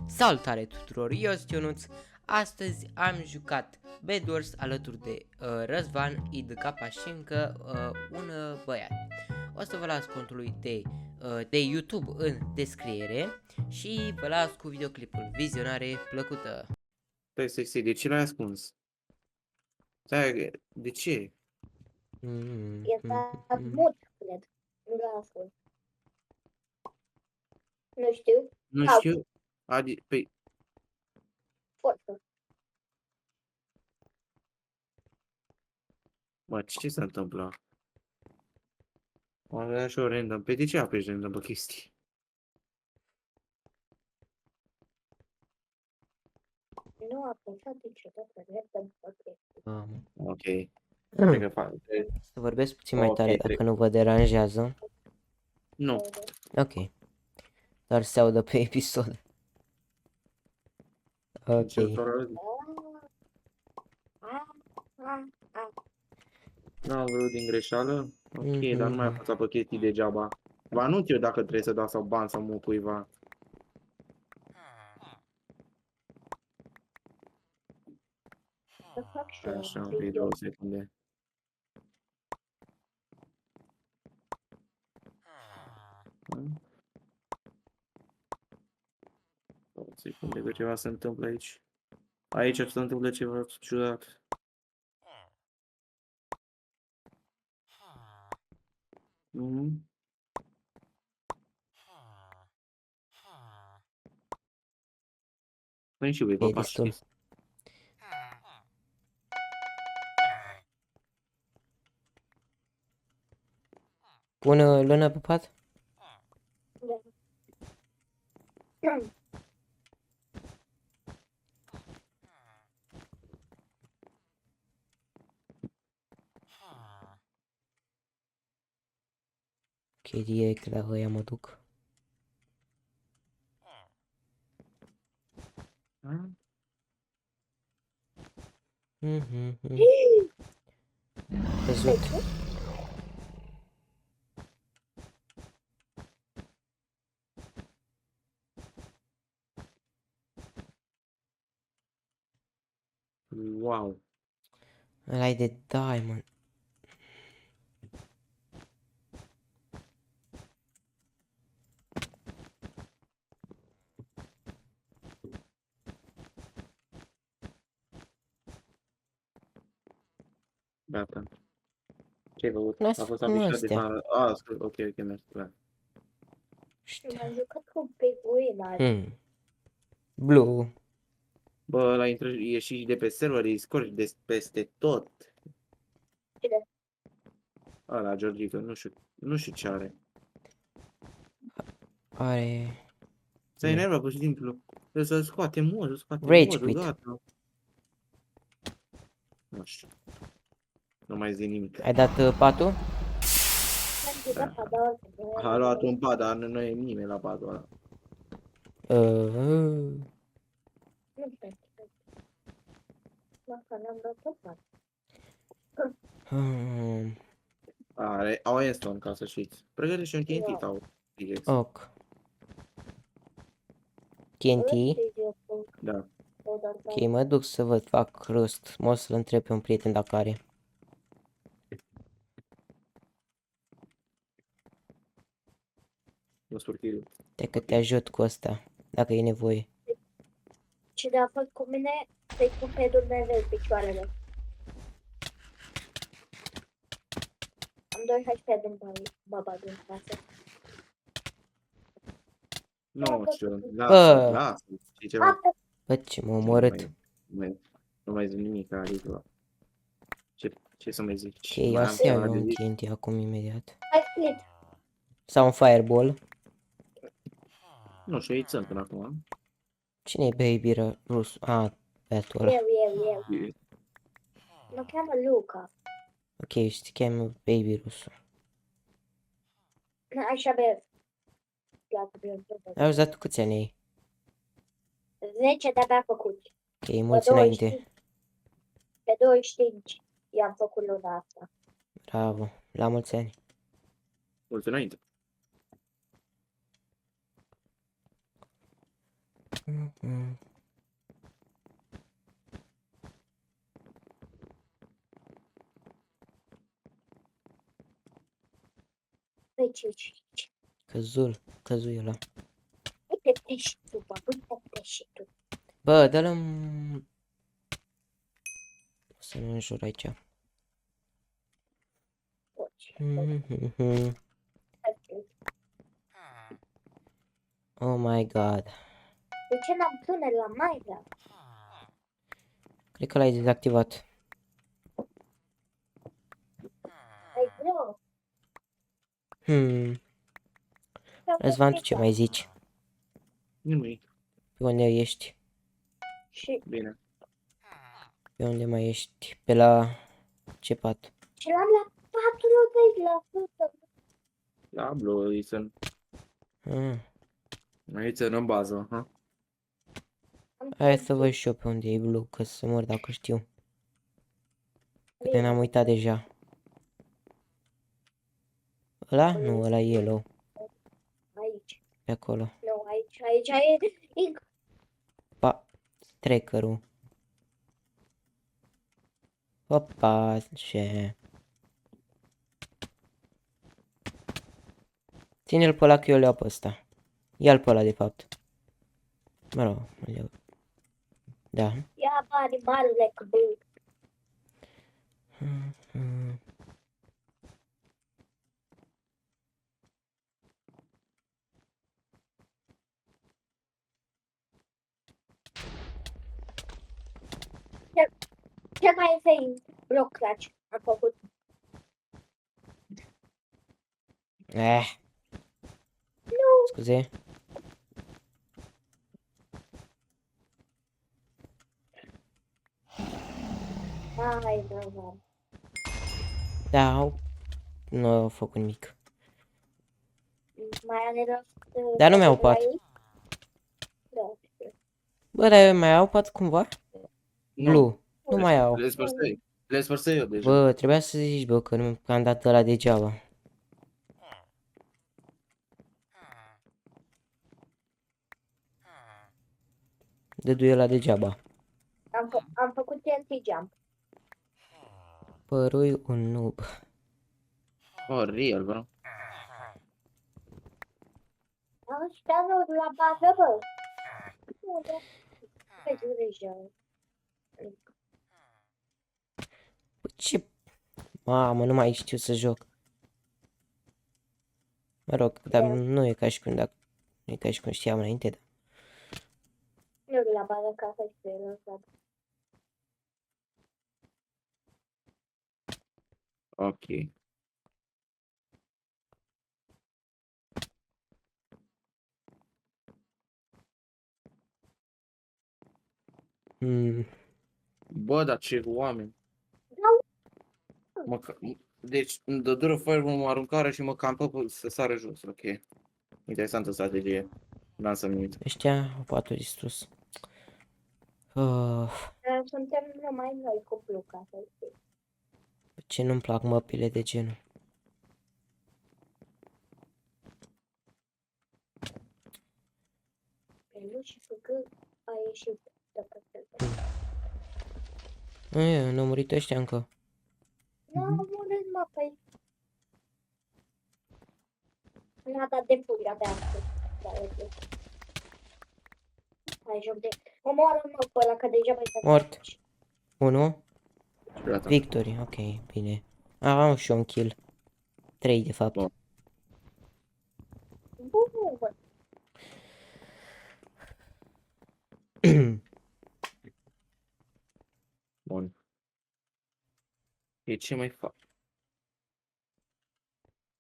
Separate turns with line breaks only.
Salutare tuturor, eu sunt Ionuț. Astăzi am jucat Bed Wars alături de Răzvan, IDK și încă un băiat. O să vă las contul lui de YouTube în descriere și vă las cu videoclipul. Vizionare plăcută!
Stai sexy, de ce l-ai ascuns? Stai, de ce?
Era mut, cred. Nu l-a ascuns. Nu știu.
Nu
Au.
știu. Păi,
Forță.
mă, ce se întâmplă? Am avea și o random. Pe de ce apeși random pe chestii?
Nu a apăsat niciodată random pe chestii.
Ok. Cred că fac.
Să vorbesc puțin mai
Ok,
tare dacă nu vă deranjează.
Nu.
Ok. Doar se audă pe episod. Ok.
N-am vrut din greșeală. Ok, dar nu mai apăsa pe chestii degeaba. Vă anunț eu dacă trebuie să dau sau bani sau mă cuiva.
Să fac și eu
Așa,
un
un pic,
video.
2 secunde. Două secunde, că ceva se întâmplă aici. Aici se întâmplă ceva ciudat. Păi și voi,
E
papa,
destul.
știți?
Pun lână pe pat? Ok, direct la ăia mă duc. Văzut.
Wow.
Ăla-i de diamond.
Gata. Ce-ai făcut?
Lasă
A fost
cum
afișat de
astea.
fan. Ok, mersi, clar.
M-am jucat cu Penguin.
Blue.
Bă, ăla intră, e și de pe server, îi scori de peste tot.
Cine?
Ăla, Georgica, nu știu ce are.
Are
S-a enervat, pur și simplu. Trebuie să scoate modul,
Rage quit.
gata. Nu știu. Nu mai zic nimic.
Ai dat patul?
Am jucat pe două.
A luat un pad, dar nu e nimeni la padul ăla.
Nu știu. Dacă n-am dat pe pat.
Au Enstone, ca să știți. Pregătește un TNT sau Pickaxe.
Ok. TNT.
Da.
Ok, mă duc să văd, fac rost. Mă o să-l întreb pe un prieten dacă are.
Nu spurchiriu.
De că te ajut cu asta, dacă e nevoie.
Cine a fost cu mine, să-i pun pe Dumnezeu picioarele. Am 2 HP din baba din casă.
Nu știu, lasă, știi ceva?
Bă, ce m-a omorât.
Nu mai zic nimic adică. Ce să mai zic?
Ok, ia să iau eu un TNT acum imediat.
Hai split.
Sau un fireball.
Nu știu, ei sunt până acum.
Cine e baby rus? Băiatul ăla.
Eu. Mă cheamă Luca.
Ok, știi că cheamă baby rusul.
Așa bine.
Ai auzit câți ani ai?
10 de-abia făcut.
Ok, mulți înainte.
Pe 25 i-am făcut luna asta.
Bravo, la mulți ani.
Mulți înainte.
Pe ce?
Căzui ăla.
Uite-te și tu, bă, uite-te și tu.
Bă, dă-l să nu înjur aici.
Poți.
Oh my god.
De ce n-am tunel la Minecraft?
Cred că l-ai dezactivat.
Ai greu.
Răzvan, tu ce mai zici?
Nimic.
Pe unde ești?
Și
Bine.
Pe unde mai ești? Pe la ce pat?
și l-am la 40%.
Da, Blue, sunt aici în bază, ha?
Hai să văd și eu pe unde e Blue, că să mor dacă știu. Că de n-am uitat deja. Ăla? Nu, ăla e yellow.
Aici.
Pe acolo.
Nu, aici e
Pa, trackerul. Opa, ce... Ține-l pe ăla că eu le iau pe ăsta. Ia-l pe ăla, de fapt. Mă rog, îl iau. Da.
ia bani marele că bă. Ce mai fain blocraci am făcut?
Scuze.
Hai, nu.
Da, nu au făcut nimic.
Mai are rost.
Dar nu mi-au pat.
Da.
Bă, dar mai au pat cumva? Blue. Nu mai au.
Le spărsei eu deja.
Bă, trebuia să zici, bă, că nu că am dat ăla degeaba. Dădu ăla degeaba.
Am făcut TNT jump.
Părui un noob.
Oh, real, bro.
Ăștia nu la bază, bă. Nu, da. Pe deja.
Bă, ce... Mamă, nu mai știu să joc. Mă rog, dar nu e ca și cum dacă... Nu e ca și cum știam înainte, dar...
Nu la bază ca să știu lăsat.
Ok. Bă, dar ce oameni. Deci, îmi dă dură fireball, mă aruncare și mă campă să sară jos. Ok. Interesantă strategie. N-am să minut.
Ăștia au patul distrus.
Suntem numai noi cuplu ca să știi.
Ce nu-mi plac măpile de genul.
Pelu și făcă a ieșit.
Nu au murit ăștia încă.
Nu am murit, mă, păi. N-a dat de furia de astăzi. Hai, joc de... Omoară-mă pe ăla, că deja mai
Mort. 1.
Gata.
Victory, ok, bine. Am și un kill. 3 de fapt.
Bun.
Bun.
Bun. E ce mai fac?